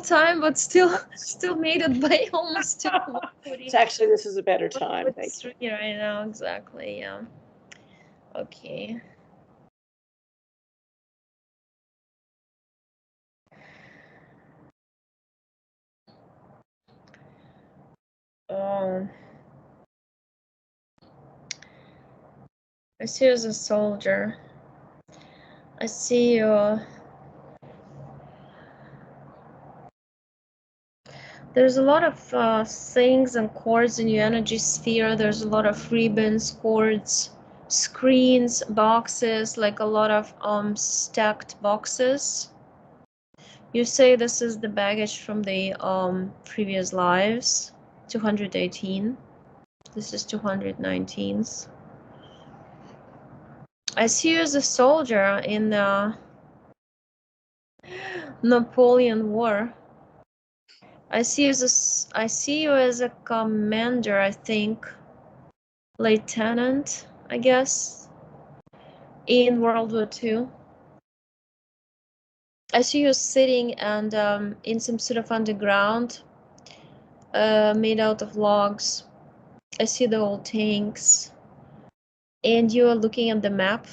time, but still made it by almost 2. It's actually, this is a better time. It's 3 right now, exactly, yeah. Okay. I see you as a soldier. I see you. There's a lot of things and cords in your energy sphere. There's a lot of ribbons, cords, screens, boxes, like a lot of stacked boxes. You say this is the baggage from the previous lives, 218. This is 219s. I see you as a soldier in the Napoleon War. I see you as a commander, I think, lieutenant, I guess, in World War II. I see you sitting and in some sort of underground, made out of logs. I see the old tanks, and you are looking at the map.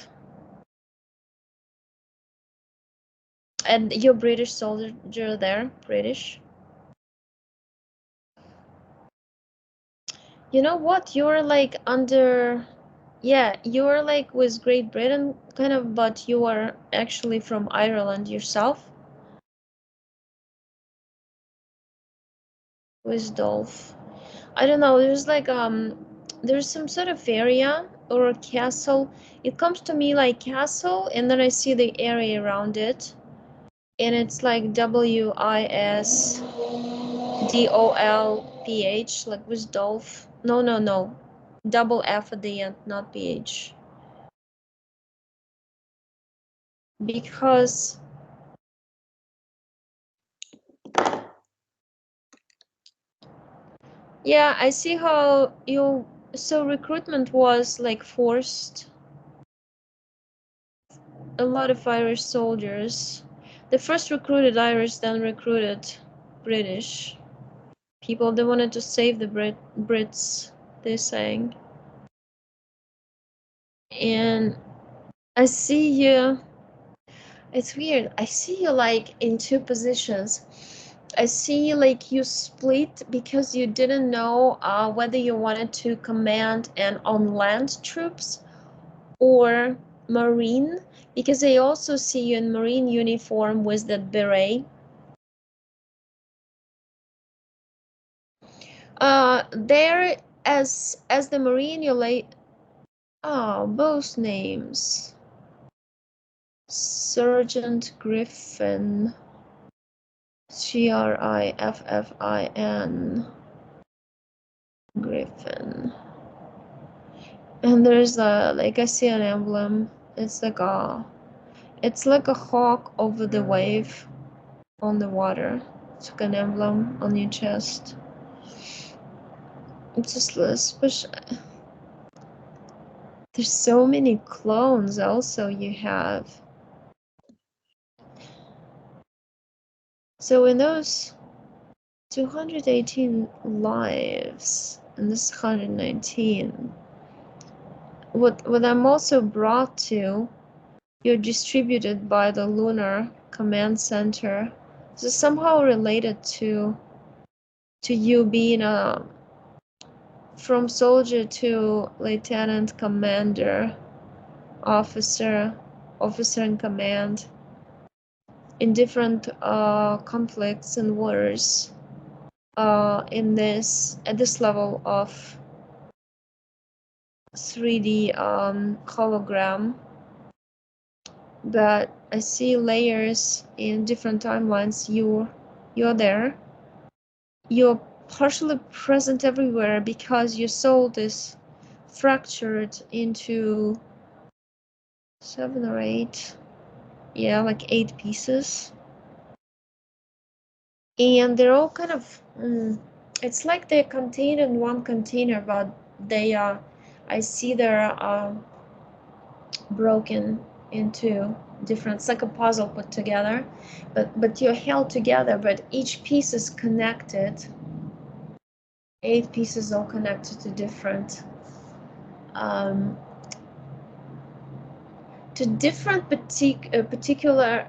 And you're British soldier there, British. You know what? You're like under, yeah, you're like with Great Britain, kind of, but you are actually from Ireland yourself. With Dolph. I don't know, there's like, there's some sort of area or a castle. It comes to me like castle, and then I see the area around it. And it's like WISDOLPH, like with Dolph. No. Double F at the end, not PH. Because yeah, I see how you, so recruitment was like forced. A lot of Irish soldiers. They first recruited Irish, then recruited British people. They wanted to save the Brits, they're saying. And I see you, it's weird. I see you like in 2 positions. I see like you split because you didn't know whether you wanted to command and on land troops or marine, because I also see you in marine uniform with that beret. There as the marine you lay. Oh, both names. Sergeant Griffin. Griffin. Griffin. And there's like I see an emblem. It's like a hawk over the wave on the water. It's like an emblem on your chest. It's just special. There's so many clones also you have. So in those 218 lives, and this 119, what I'm also brought to, you're distributed by the Lunar Command Center. This is somehow related to you being from soldier to lieutenant commander, officer in command in different conflicts and wars at this level of 3D hologram. But I see layers in different timelines. You're there. You're partially present everywhere because your soul is fractured into 7 or 8, yeah, like 8 pieces, and they're all kind of it's like they're contained in one container, but they are, I see they're broken into different. It's like a puzzle put together, but you're held together, but each piece is connected. 8 pieces all connected to different particular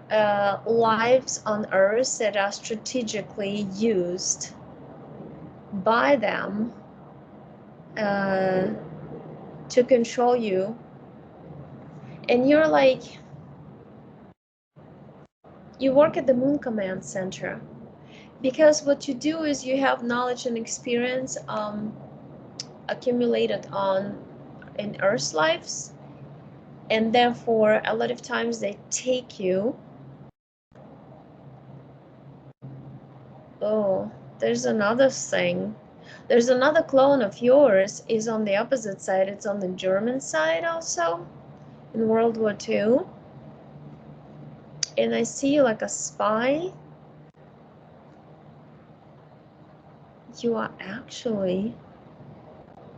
lives on Earth that are strategically used by them to control you. And you're like, you work at the Moon Command Center, because what you do is you have knowledge and experience accumulated in Earth's lives, and therefore a lot of times they take you. Oh, there's another thing. There's another clone of yours is on the opposite side. It's on the German side also in World War II. And I see you like a spy. You are actually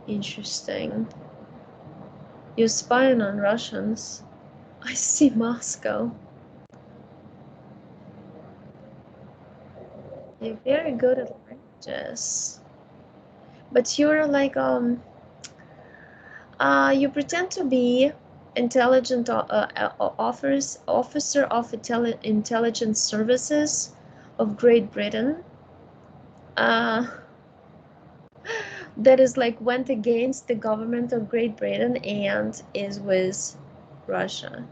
interesting. You're spying on Russians. I see Moscow. You're very good at languages. But you're like you pretend to be intelligent officer of intelligence services of Great Britain. That is like went against the government of Great Britain and is with Russia.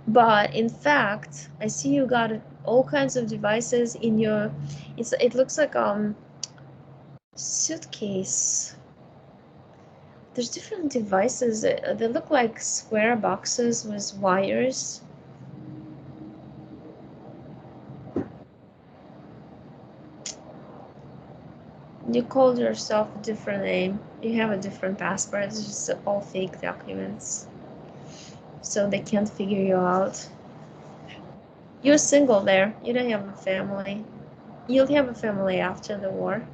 But in fact, I see you got all kinds of devices in your. It looks like suitcase. There's different devices. They look like square boxes with wires. You called yourself a different name. You have a different passport. It's just all fake documents. So they can't figure you out. You're single there. You don't have a family. You'll have a family after the war.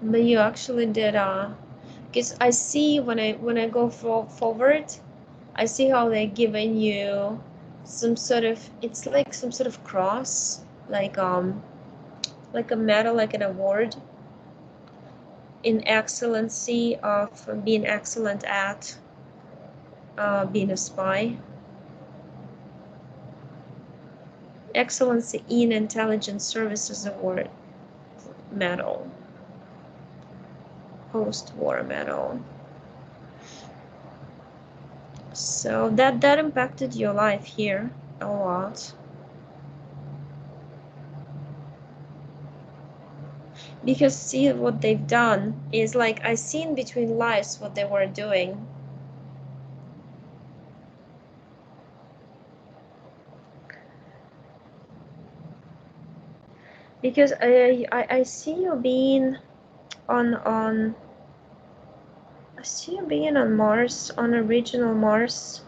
But you actually did because I see when I go forward, I see how they're giving you some sort of, it's like some sort of cross, like a medal, like an award in excellency of being excellent at being a spy. Excellency in Intelligence Services Award medal. Post-war medal. So that impacted your life here a lot. Because see, what they've done is like, I see in between lives what they were doing. Because I see you being on I see you being on Mars, on original Mars.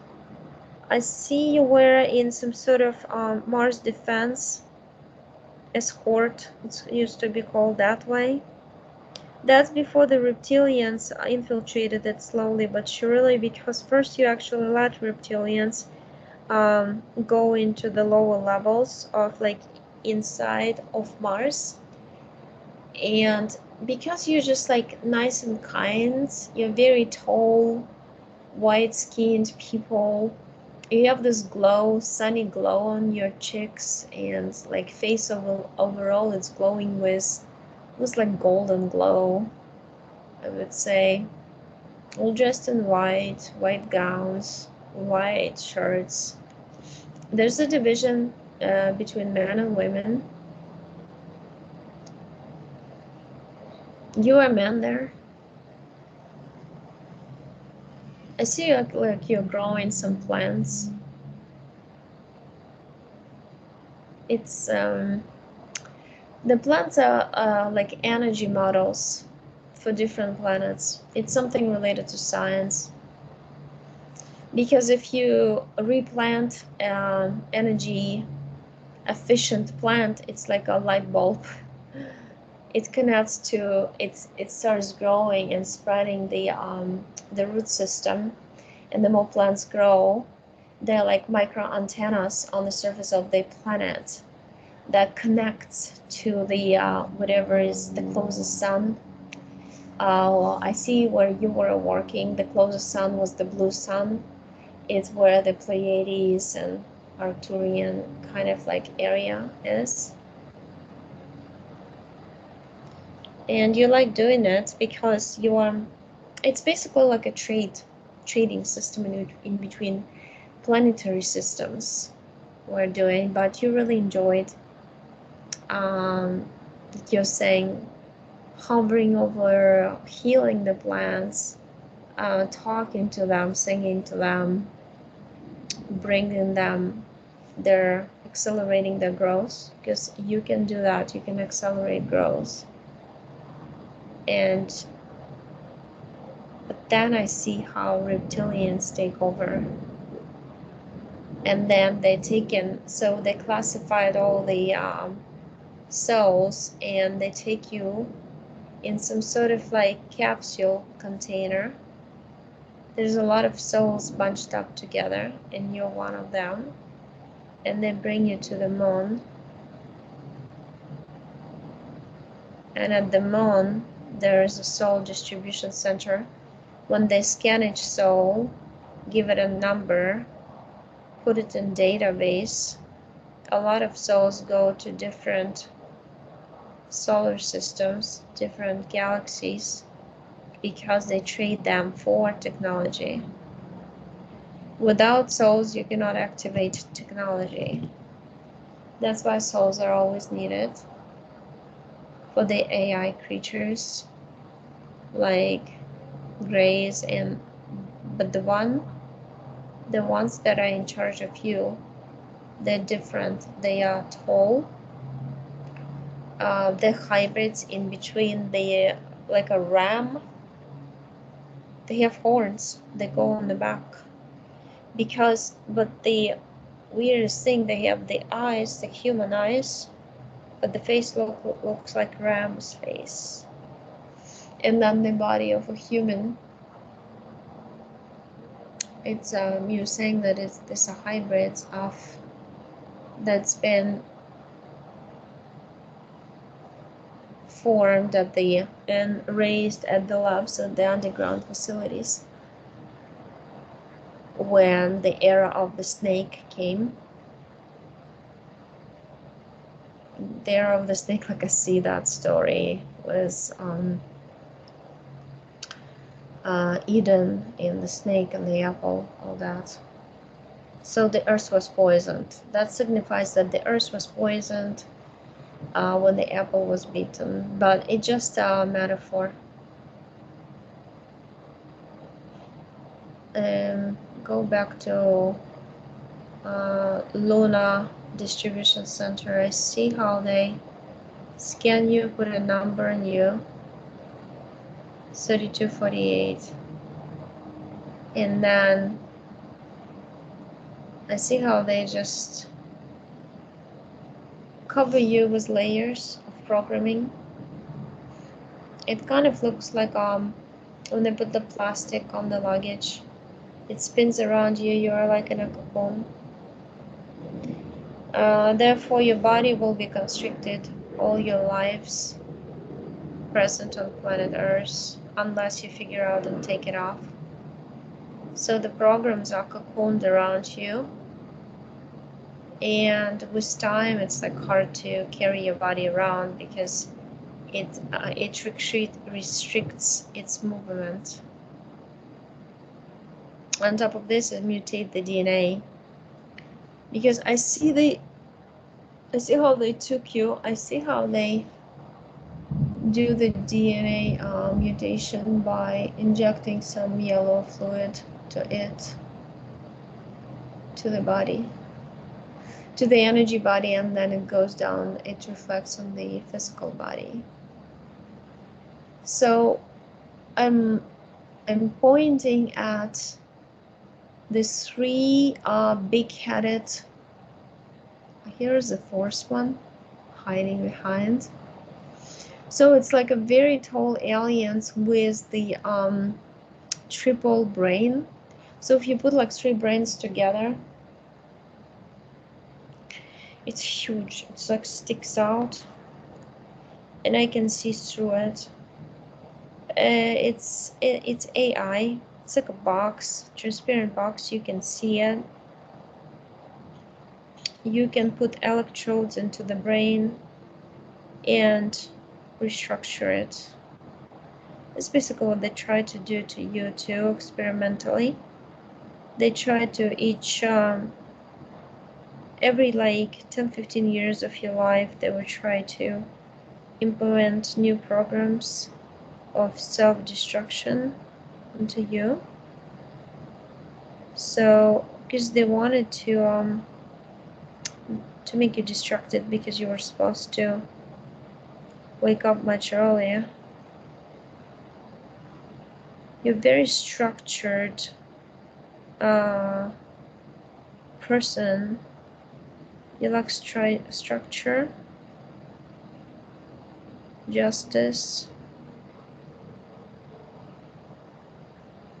I see you were in some sort of Mars defense escort. It used to be called that way. That's before the reptilians infiltrated it slowly but surely, because first you actually let reptilians go into the lower levels of like inside of Mars. And because you're just like nice and kind, you're very tall, white-skinned people, you have this glow, sunny glow on your cheeks, and like face overall it's glowing with like golden glow, I would say. All dressed in white gowns, white shirts. There's a division between men and women. You are a man there. I see like you're growing some plants. It's the plants are like energy models for different planets. It's something related to science. Because if you replant an energy efficient plant, it's like a light bulb. It connects to it starts growing and spreading the root system, And the more plants grow, they're like micro antennas on the surface of the planet that connects to the whatever is the closest sun. I see where you were working. The closest sun was the blue sun. It's where the Pleiades and Arcturian kind of like area is. And you like doing it because you are, it's basically like a trading system in between planetary systems we're doing, but you really enjoyed, you're saying, hovering over, healing the plants, talking to them, singing to them, bringing them, they're accelerating their growth, because you can do that, you can accelerate growth. And but then I see how reptilians take over, and then they taken, so they classified all the cells, and they take you in some sort of like capsule container. There's a lot of souls bunched up together, and you're one of them, and they bring you to the moon. And at the moon there is a soul distribution center. When they scan each soul, give it a number, put it in database, a lot of souls go to different solar systems, different galaxies, because they trade them for technology. Without souls, you cannot activate technology. That's why souls are always needed for the AI creatures like Grays, and but the ones that are in charge of you, they're different. They are tall. They're hybrids in between. They like a ram. They have horns. They go on the back. But the weirdest thing, they have the eyes, the human eyes, but the face looks like ram's face. And then the body of a human. It's you're saying that it's a hybrid of that's been formed at the and raised at the labs of the underground facilities when the era of the snake came. The era of the snake, like I see that story, was Eden and the snake and the apple, all that. So the earth was poisoned. That signifies that the earth was poisoned when the apple was beaten, but it's just a metaphor. Go back to Lunar distribution center. I see how they scan you, put a number in you, 3248, and then I see how they just cover you with layers of programming. It kind of looks like when they put the plastic on the luggage, it spins around you, you are like in a cocoon. Therefore your body will be constricted all your lives present on planet Earth, unless you figure out and take it off. So the programs are cocooned around you, and with time it's like hard to carry your body around because it restricts its movement. On top of this, it mutates the DNA, because I see how they took you. I see how they do the DNA mutation by injecting some yellow fluid to the body, to the energy body, and then it goes down, it reflects on the physical body. So I'm pointing at the three big-headed, here's the fourth one hiding behind. So it's like a very tall aliens with the triple brain. So if you put like 3 brains together, it's huge. It's like sticks out, and I can see through it. It's AI. It's like a box, transparent box. You can see it. You can put electrodes into the brain and restructure it. It's basically what they try to do to you too, experimentally. They try to every like 10-15 years of your life, they will try to implement new programs of self-destruction into you. So, because they wanted to make you distracted because you were supposed to wake up much earlier. You're very structured person. You like structure, justice,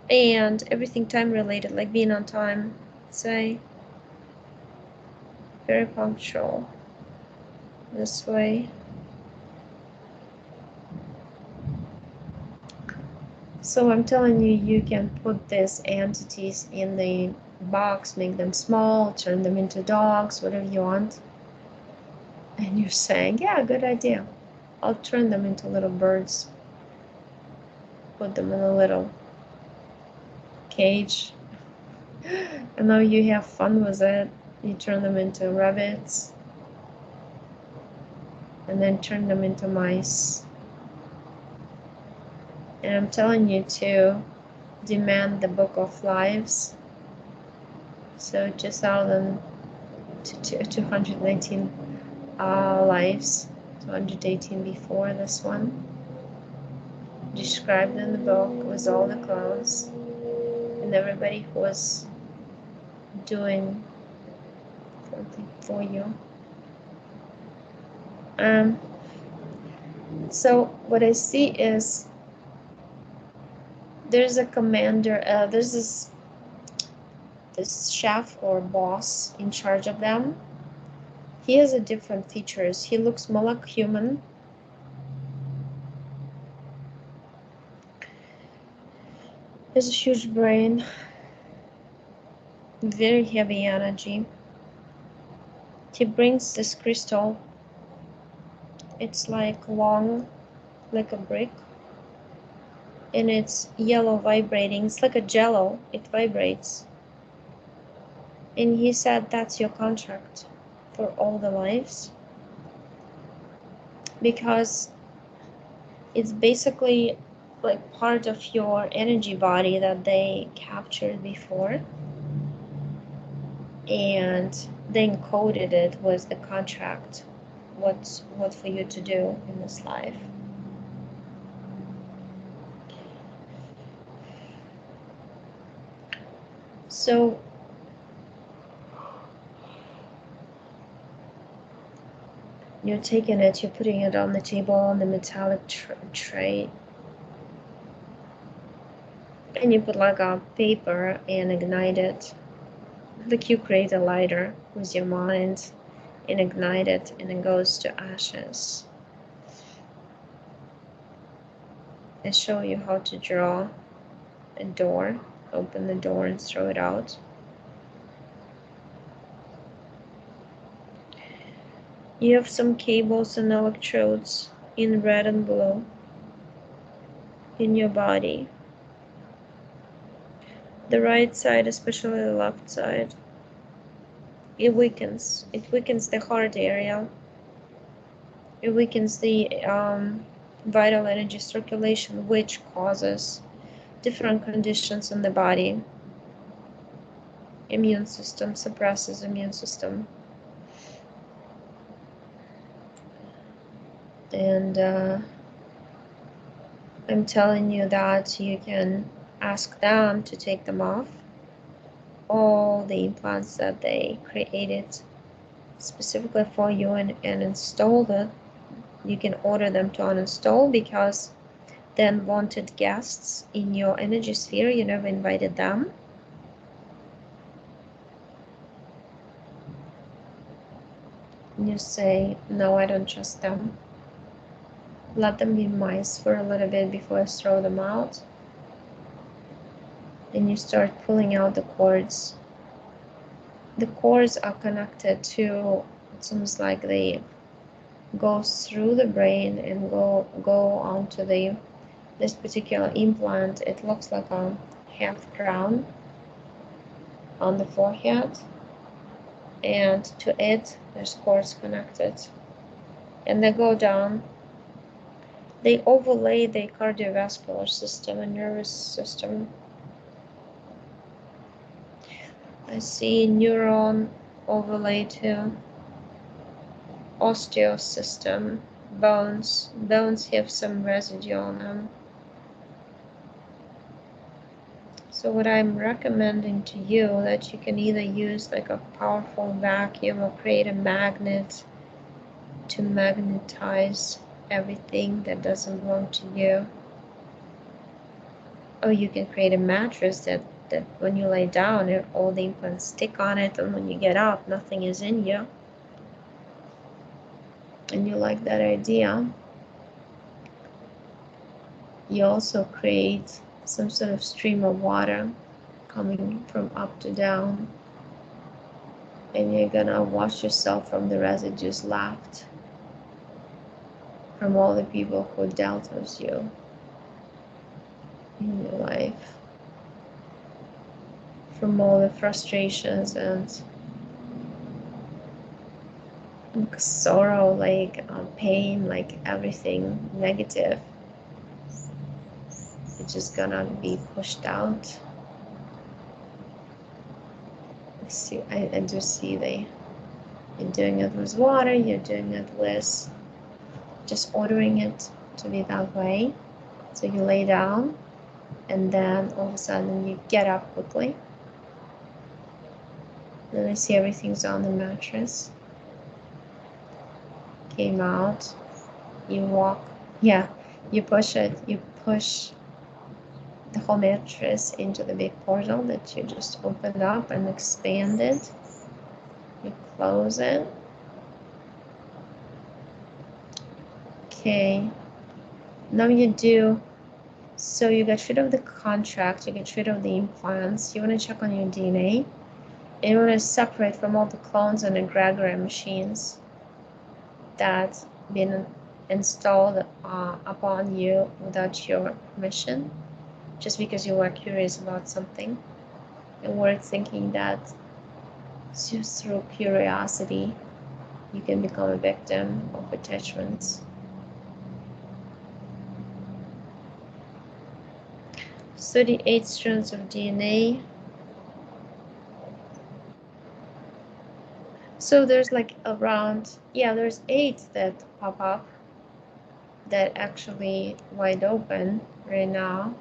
and everything time related, like being on time, say, very punctual this way. So I'm telling you, you can put these entities in the box, make them small, turn them into dogs, whatever you want. And you're saying, yeah, good idea. I'll turn them into little birds. Put them in a little cage. And now you have fun with it. You turn them into rabbits. And then turn them into mice. And I'm telling you to demand the book of lives. So 219 lives, 218 before this one, described in the book with all the clones and everybody who was doing something for you. So what I see is there's a commander, there's this chef or boss in charge of them. He has a different features. He looks more like human. He has a huge brain, very heavy energy. He brings this crystal. It's like long, like a brick, and it's yellow vibrating. It's like a jello. It vibrates. And he said that's your contract for all the lives, because it's basically like part of your energy body that they captured before, and they encoded it with the contract, what for you to do in this life. So you're taking it, you're putting it on the table, on the metallic tray, and you put like a paper and ignite it. Like you create a lighter with your mind and ignite it, and it goes to ashes. I show you how to draw a door, open the door and throw it out. You have some cables and electrodes in red and blue in your body. The right side, especially the left side, it weakens. It weakens the heart area. It weakens the vital energy circulation, which causes different conditions in the body. Immune system, suppresses immune system. And I'm telling you that you can ask them to take them off, all the implants that they created specifically for you, and install it. You can order them to uninstall, because the unwanted guests in your energy sphere, you never invited them. you say, no, I don't trust them. Let them be mice for a little bit before I throw them out. And you start pulling out the cords. The cords are connected to, it seems like they go through the brain and go onto this particular implant. It looks like a half crown on the forehead, and to it there's cords connected, and they go down. They overlay the cardiovascular system and nervous system. I see neuron overlay to osteosystem, bones. Bones have some residue on them. So what I'm recommending to you, that you can either use like a powerful vacuum or create a magnet to magnetize everything that doesn't belong to you. Or you can create a mattress that when you lay down, all the implants stick on it, and when you get up, nothing is in you. And you like that idea. You also create some sort of stream of water coming from up to down, and you're gonna wash yourself from the residues left from all the people who dealt with you in your life, from all the frustrations and sorrow, like pain, like everything negative. It's just gonna be pushed out. I do see you're doing it with water, you're doing it with just ordering it to be that way. So you lay down, and then all of a sudden you get up quickly. Then I see everything's on the mattress. Came out, you walk, yeah, you push the whole mattress into the big portal that you just opened up and expanded. You close it. Okay, now you do, so you get rid of the contract, you get rid of the implants, you want to check on your DNA, and you want to separate from all the clones and egregore machines that been installed upon you without your permission, just because you were curious about something and were thinking that just through curiosity you can become a victim of attachments. So the 8 strands of DNA. So there's like around, yeah, there's 8 that pop up that actually wide open right now.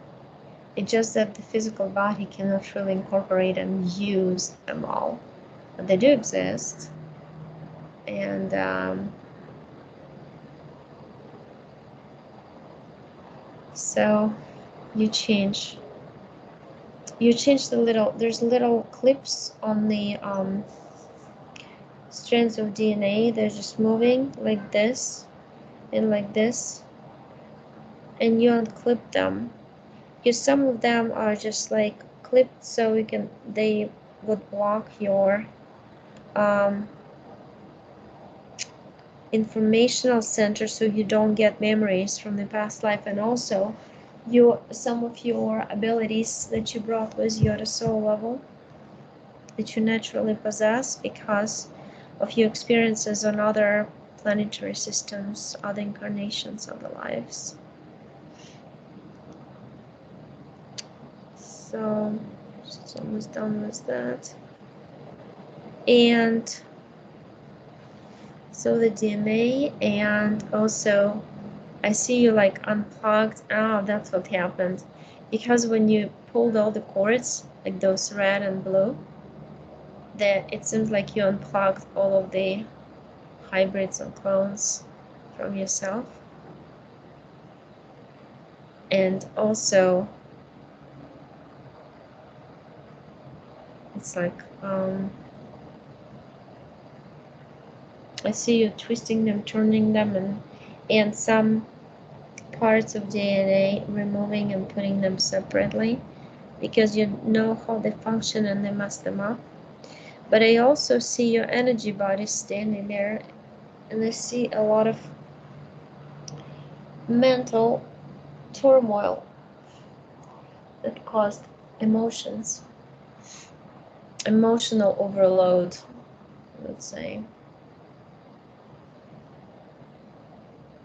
It's just that the physical body cannot really incorporate and use them all, but they do exist. And so you change there's little clips on the strands of DNA. They're just moving like this and like this, and you unclip them, because some of them are just like clipped so they would block your informational center, so you don't get memories from the past life, and also some of your abilities that you brought with you at a soul level that you naturally possess because of your experiences on other planetary systems, other incarnations, other lives. So it's almost done with that. And so the DNA, and also I see you like unplugged. Oh, that's what happened. Because when you pulled all the cords, like those red and blue, that it seems like you unplugged all of the hybrids and clones from yourself. And also, it's like I see you twisting them, turning them, and some parts of DNA removing and putting them separately because you know how they function and they mess them up. But I also see your energy body standing there, and I see a lot of mental turmoil that caused emotions, emotional overload, let's say.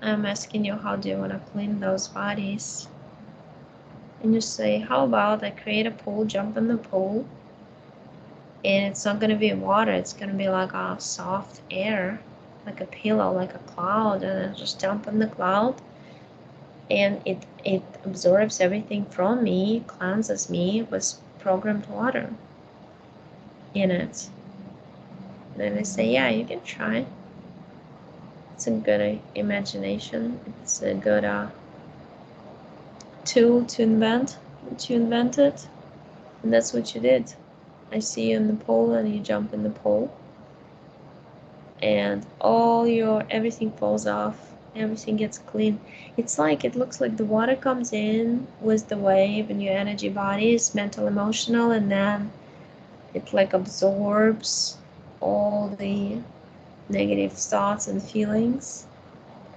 I'm asking you, how do you want to clean those bodies? And you say, how about I create a pool, jump in the pool, and it's not going to be water, it's going to be like a soft air, like a pillow, like a cloud, and I just jump in the cloud, and it absorbs everything from me, cleanses me with programmed water in it. Then I say, yeah, you can try. It's a good imagination. It's a good tool to invent. You invented, and that's what you did. I see you in the pool, and you jump in the pool, and everything falls off. Everything gets clean. It's like, it looks like the water comes in with the wave, and your energy body is mental, emotional, and then it like absorbs all the negative thoughts and feelings,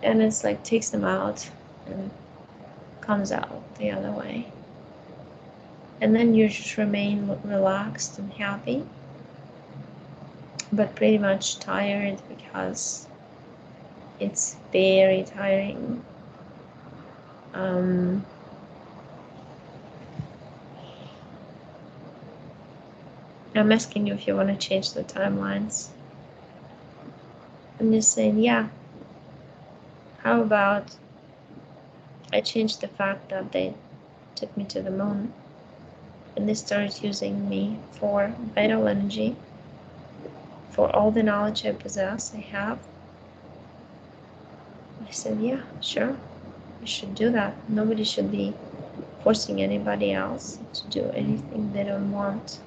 and it's like takes them out and comes out the other way. And then you just remain relaxed and happy, but pretty much tired because it's very tiring. I'm asking you if you want to change the timelines. I'm just saying, yeah, how about I change the fact that they took me to the moon and they started using me for vital energy, for all the knowledge I possess, I have. I said, yeah, sure, we should do that. Nobody should be forcing anybody else to do anything they don't want.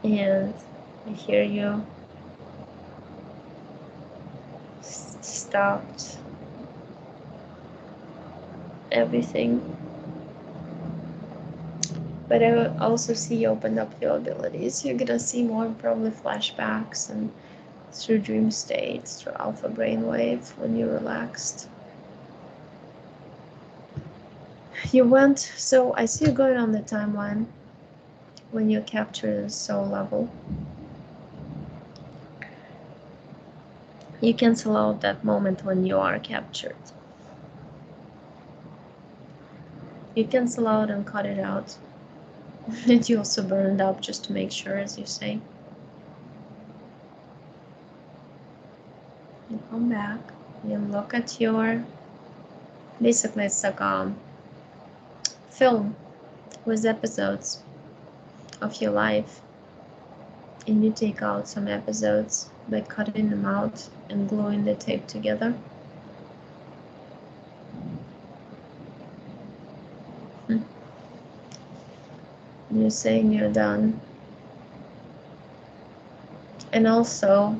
And I hear you stopped everything. But I also see you opened up your abilities. You're gonna see more probably flashbacks and through dream states, through alpha brainwave when you're relaxed. You went, so I see you going on the timeline when you capture the soul level. You cancel out that moment when you are captured. You cancel out and cut it out. And you also burn it up just to make sure, as you say. You come back, you look at your, basically it's like a film with episodes of your life, and you take out some episodes by cutting them out and gluing the tape together. You're saying you're done. And also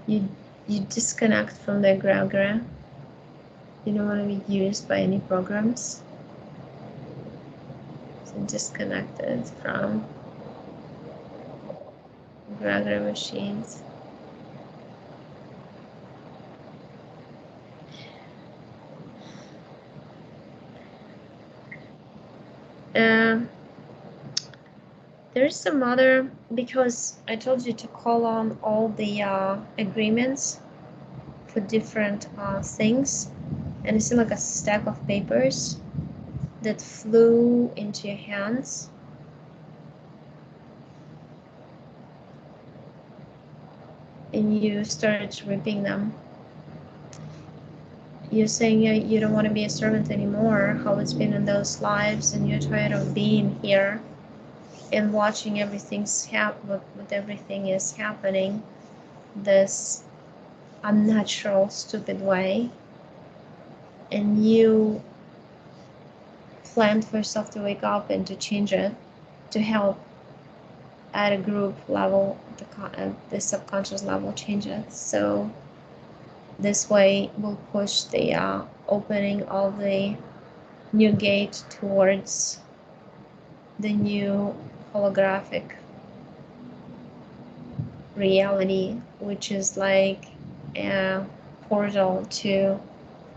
you disconnect from the egregore. You don't want to be used by any programs. So disconnected from egregore machines. There's some other, because I told you to call on all the agreements for different things, and it seemed like a stack of papers that flew into your hands. And you started ripping them. You're saying you don't want to be a servant anymore, how it's been in those lives, and you're tired of being here and watching everything's what everything is happening this unnatural, stupid way. And you planned for yourself to wake up and to change it, to help at a group level, the subconscious level changes. So this way will push the opening of the new gate towards the new holographic reality, which is like a portal to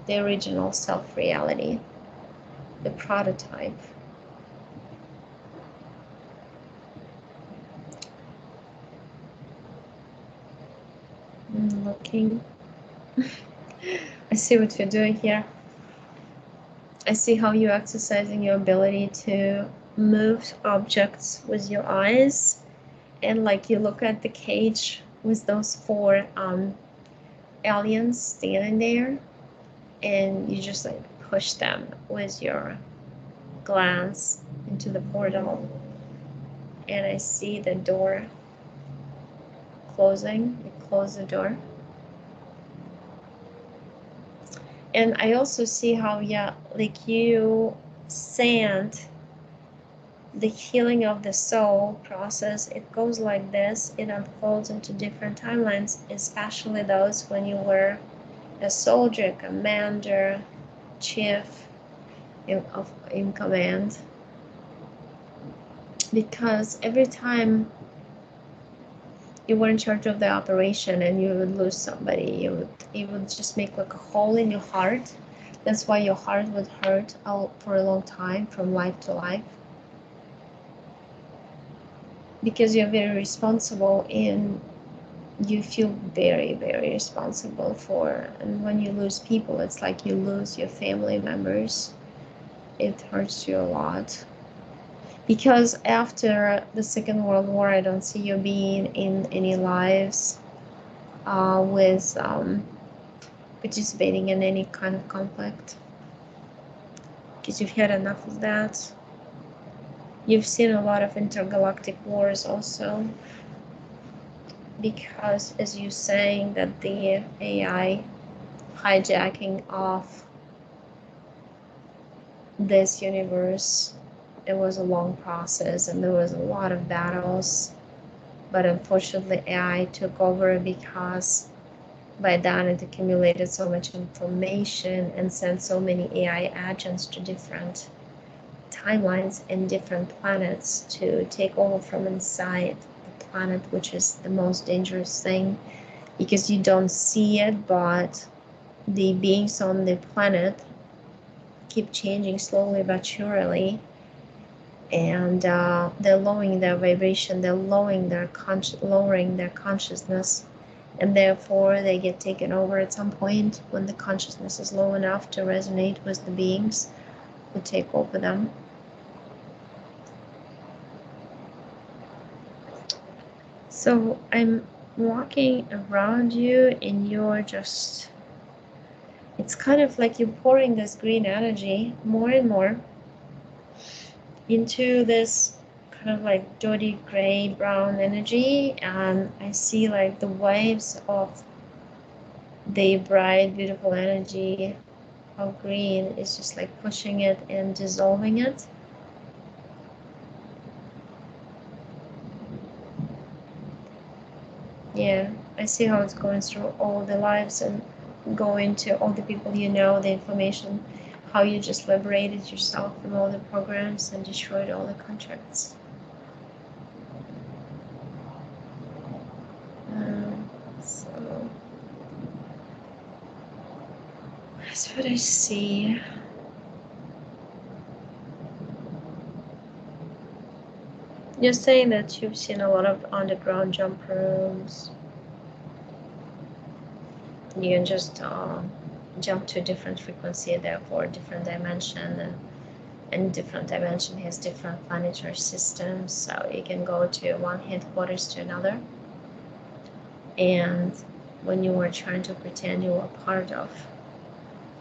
the original self reality, the prototype. I'm looking. I see what you're doing here. I see how you're exercising your ability to move objects with your eyes, and like you look at the cage with those four aliens standing there, and you just like push them with your glance into the portal. And I see the door closing. You close the door. And I also see how, yeah, like you send the healing of the soul process. It goes like this. It unfolds into different timelines, especially those when you were a soldier, commander, chief in command. Because every time you were in charge of the operation and you would lose somebody, it would just make like a hole in your heart. That's why your heart would hurt for a long time, from life to life, because you're very responsible and you feel very, very responsible for. And when you lose people, it's like you lose your family members. It hurts you a lot. Because after the Second World War, I don't see you being in any lives with participating in any kind of conflict, because you've had enough of that. You've seen a lot of intergalactic wars also, because as you're saying that the AI hijacking of this universe, it was a long process and there was a lot of battles, but unfortunately AI took over because by then it accumulated so much information and sent so many AI agents to different timelines and different planets to take over from inside the planet, which is the most dangerous thing, because you don't see it, but the beings on the planet keep changing slowly but surely, and they're lowering their vibration, they're lowering their consciousness, and therefore they get taken over at some point when the consciousness is low enough to resonate with the beings who take over them. So I'm walking around you and you're just, it's kind of like you're pouring this green energy more and more into this kind of like dirty gray brown energy, and I see like the waves of the bright beautiful energy of green is just like pushing it and dissolving it. Yeah, I see how it's going through all the lives and going to all the people you know, the information, how you just liberated yourself from all the programs and destroyed all the contracts. So that's what I see. You're saying that you've seen a lot of underground jump rooms. You can just jump to a different frequency, therefore different dimension, and different dimension has different planetary systems, so you can go to one headquarters to another. And when you were trying to pretend you were part of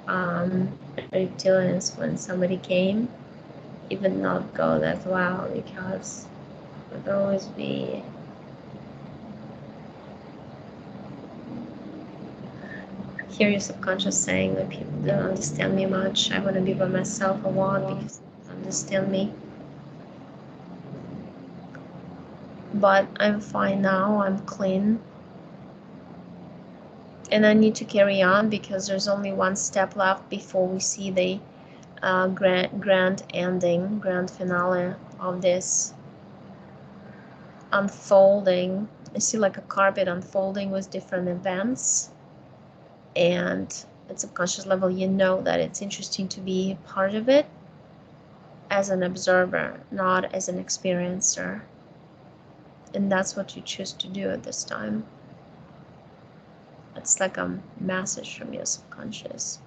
reptilians, when somebody came, it would not go that well, because it would always be hear your subconscious saying that people don't understand me much. I want to be by myself a lot because they don't understand me. but I'm fine now. I'm clean. And I need to carry on because there's only one step left before we see the grand ending, grand finale of this unfolding. I see like a carpet unfolding with different events, and at subconscious level you know that it's interesting to be part of it as an observer, not as an experiencer. And that's what you choose to do at this time. It's like a message from your subconscious.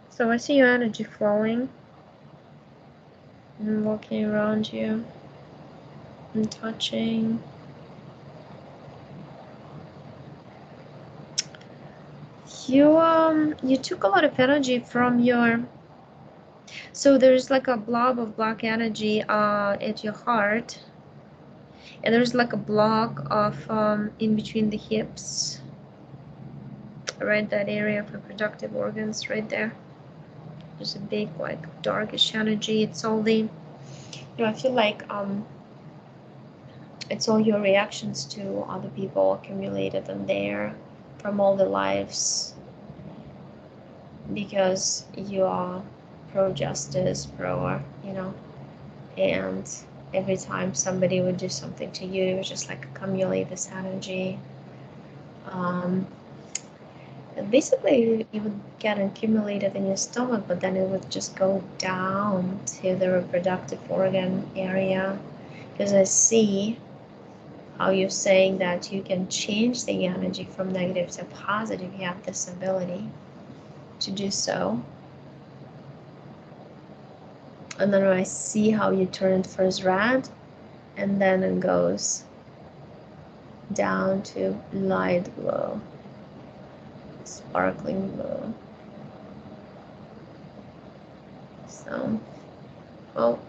So I see your energy flowing and walking around you and touching. You took a lot of energy from your, so there's like a blob of black energy at your heart, and there's like a block of in between the hips, right, that area of reproductive organs right there. There's a big like darkish energy. It's all the, I feel like it's all your reactions to other people accumulated in there from all the lives, because you are pro justice, pro, and every time somebody would do something to you, it would just like accumulate this energy. And basically it would get accumulated in your stomach, but then it would just go down to the reproductive organ area, because I see how you're saying that you can change the energy from negative to positive. You have this ability to do so. And then I see how you turn it first red, and then it goes down to light blue, sparkling blue. So, well,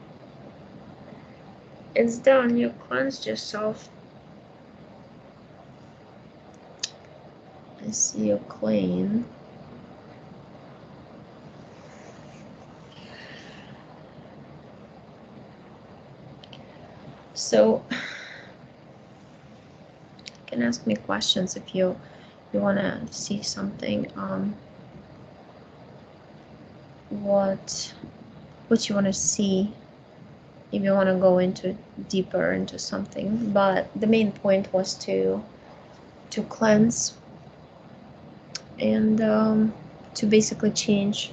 it's done. You cleansed yourself. I see you clean. So you can ask me questions if you want to see something. What you want to see, if you want to go into deeper into something. But the main point was to cleanse and to basically change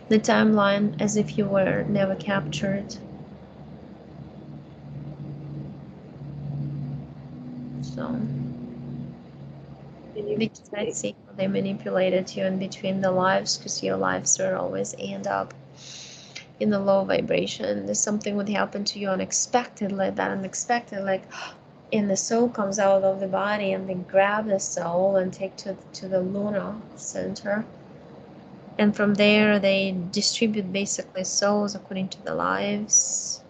the timeline as if you were never captured. So because I see how they manipulated you in between the lives, because your lives are always end up in the low vibration. There's something would happen to you unexpectedly, and the soul comes out of the body, and they grab the soul and take to the Lunar center, and from there they distribute basically souls according to the lives.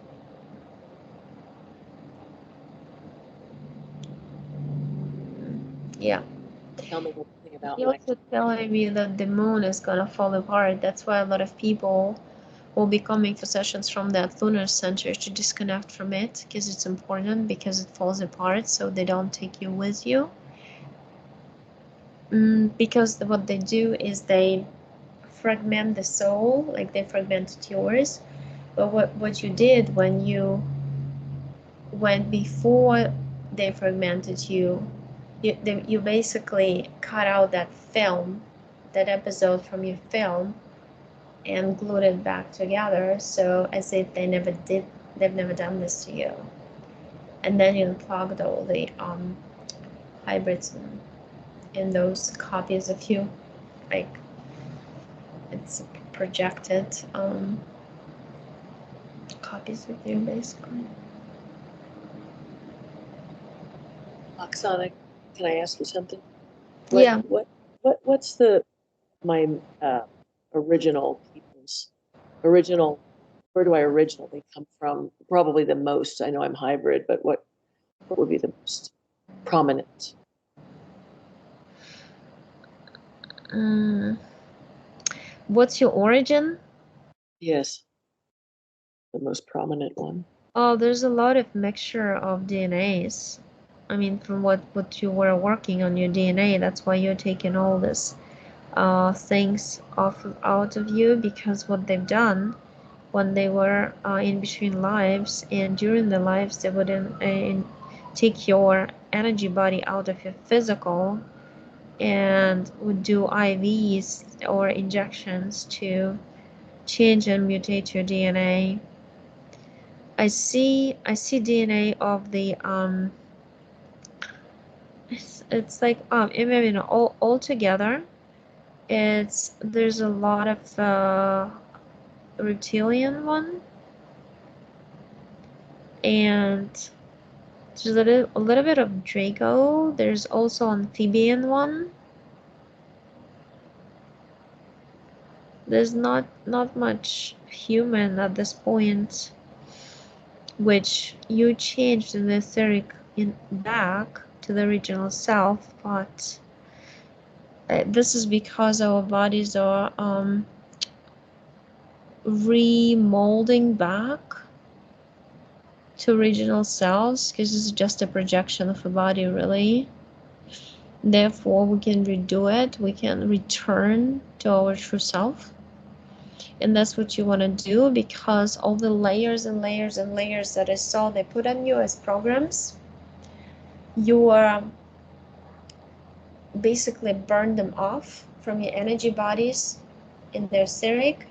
Yeah. Tell me anything about You're also telling me that the moon is gonna fall apart. That's why a lot of people will be coming for sessions from that lunar center to disconnect from it, because it's important, because it falls apart, so they don't take you with you. Because what they do is they fragment the soul, like they fragmented yours. But what you did when you went before they fragmented you, you basically cut out that film, that episode from your film, and glued it back together, so as if they've never done this to you. And then you unplugged all the hybrids in those copies of you, like it's projected copies of you, basically. Oksana, can I ask you something? Yeah. What's my original people's where do I originally come from? Probably the most. I know I'm hybrid, but what would be the most prominent? What's your origin? Yes. the most prominent one. Oh, there's a lot of mixture of DNAs. I mean, from what you were working on your DNA, that's why you're taking all this things out of you, because what they've done when they were in between lives and during the lives, they would take your energy body out of your physical and would do IVs or injections to change and mutate your DNA. I see DNA of the it's like you know, all together. There's a lot of reptilian one, and there's a little bit of Draco. There's also amphibian one. There's not much human at this point, which you changed in the etheric back to the original self, but this is because our bodies are remolding back to original selves, because this is just a projection of a body, really. Therefore, we can redo it. We can return to our true self. And that's what you want to do, because all the layers and layers and layers that I saw they put on you as programs, you are basically burn them off from your energy bodies in their etheric.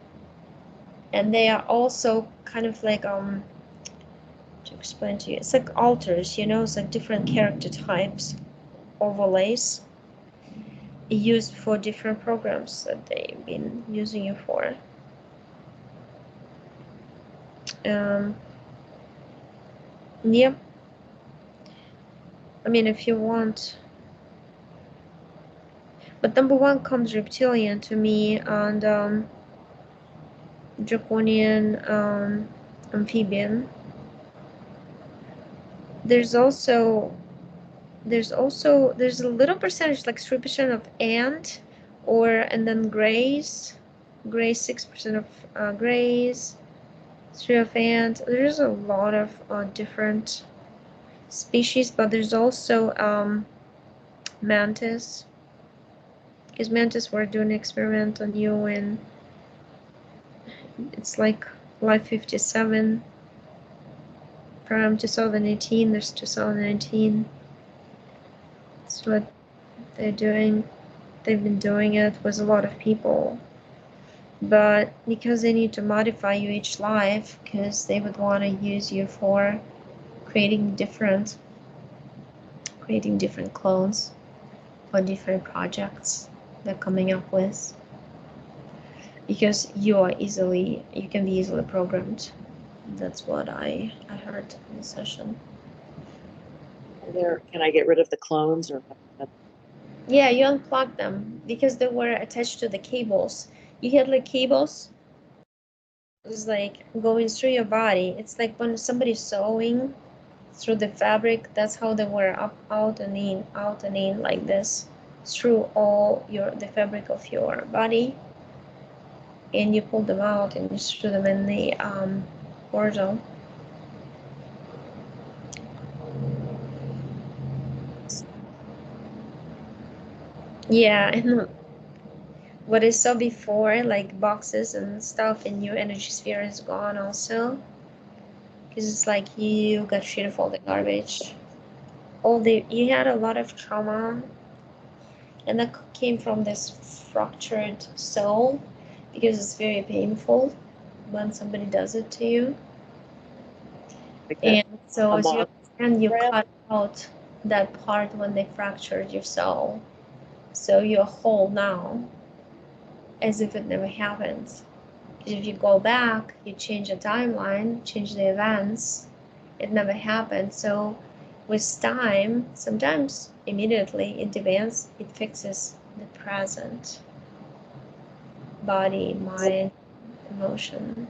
And they are also kind of like to explain to you, it's like altars, you know, it's like different character types, overlays used for different programs that they've been using you for. Yeah, I mean, if you want, but number one comes reptilian to me, and draconian, amphibian. There's a little percentage, like 3% of ant, and then grays, 6% of grays, 3 of ant. There's a lot of different species, but there's also mantis, because mantis were doing an experiment on you, and it's like life 57 from 2018. There's 2019. That's what they're doing. They've been doing it with a lot of people, but because they need to modify you each life, because they would want to use you for creating different clones for different projects they're coming up with, because you can be easily programmed. That's what I heard in the session. Can I get rid of the clones, or? Yeah, you unplug them because they were attached to the cables. You had like cables. It was like going through your body. It's like when somebody's sewing through the fabric. That's how they were out and in like this, through the fabric of your body. And you pull them out and you threw them in the portal. Yeah, and what I saw before, like boxes and stuff in your energy sphere, is gone also. Because it's like you got rid of all the garbage. You had a lot of trauma, and that came from this fractured soul, because it's very painful when somebody does it to you. Like that, And so as you program? cut out that part when they fractured your soul. So you're whole now, as if it never happened. If you go back, you change the timeline, change the events, it never happened. So with time, sometimes immediately in advance, it fixes the present body, mind, emotion.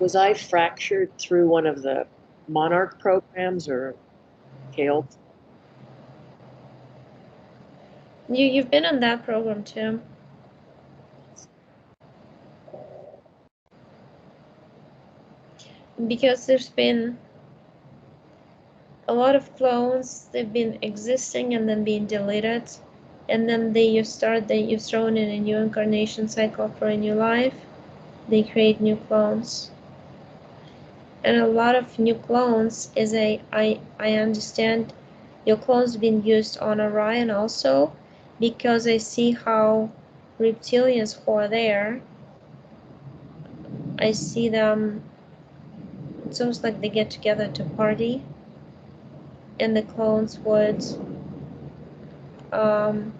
Was I fractured through one of the Monarch programs, or Kale? You've been in that program too. because there's been a lot of clones. They've been existing and then being deleted, and then you're thrown in a new incarnation cycle for a new life. They create new clones, and a lot of new clones is I understand your clones being used on Orion also, because I see how reptilians who are there, I see them. It's almost like they get together to party, and the clones would um,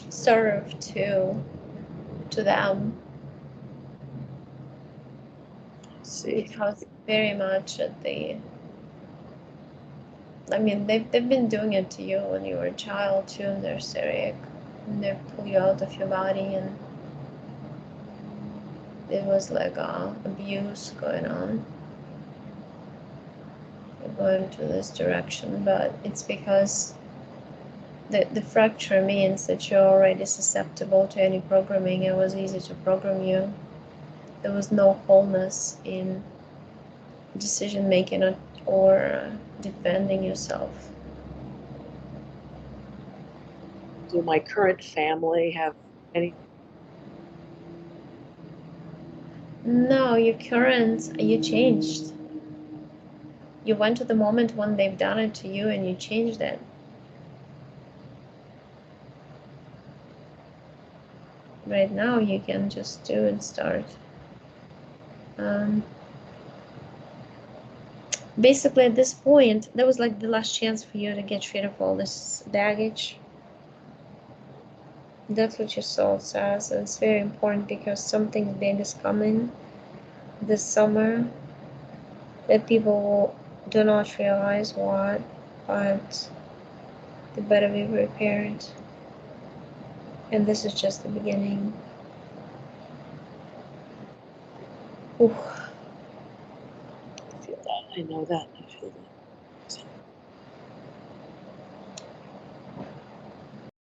serve to them, See, because very much at the. I mean, they've been doing it to you when you were a child too, and they're serious, and they pull you out of your body, and it was like abuse going on. You're going to this direction, but it's because the fracture means that you're already susceptible to any programming. It was easy to program you. There was no wholeness in decision making or defending yourself. do my current family have any? No, you changed. You went to the moment when they've done it to you and you changed it. Right now you can just do and start. Um, Basically at this point, that was like the last chance for you to get rid of all this baggage. That's what your soul says, and it's very important because something big is coming this summer that people do not realize what, but they better be prepared. And this is just the beginning. Ooh. I feel that. I know that. I feel that.